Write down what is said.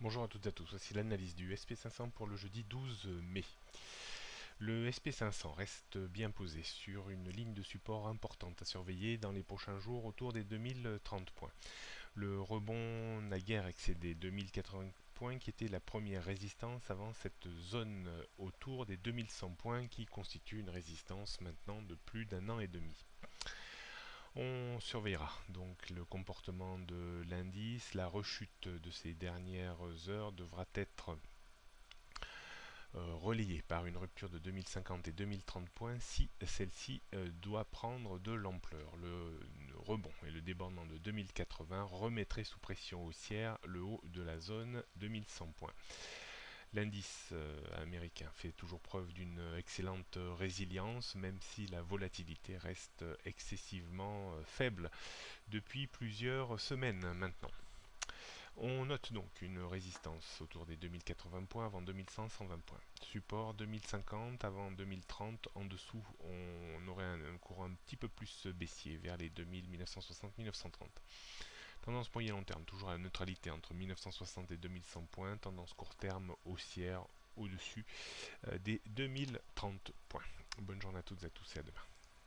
Bonjour à toutes et à tous, voici l'analyse du SP500 pour le jeudi 12 mai. Le SP500 reste bien posé sur une ligne de support importante à surveiller dans les prochains jours autour des 2030 points. Le rebond n'a guère excédé 2080 points qui était la première résistance avant cette zone autour des 2100 points qui constitue une résistance maintenant de plus d'un an et demi. On surveillera donc le comportement de l'indice. La rechute de ces dernières heures devra être relayée par une rupture de 2050 et 2030 points si celle-ci doit prendre de l'ampleur. Le rebond et le débordement de 2080 remettraient sous pression haussière le haut de la zone 2100 points. L'indice américain fait toujours preuve d'une excellente résilience, même si la volatilité reste excessivement faible depuis plusieurs semaines maintenant. On note donc une résistance autour des 2080 points avant 2100, 120 points. Support 2050 avant 2030. En dessous, on aurait un courant un petit peu plus baissier vers les 2000, 1960, 1930. Tendance moyen long terme, toujours à la neutralité entre 1960 et 2100 points. Tendance court terme haussière au-dessus des 2030 points. Bonne journée à toutes et à tous et à demain.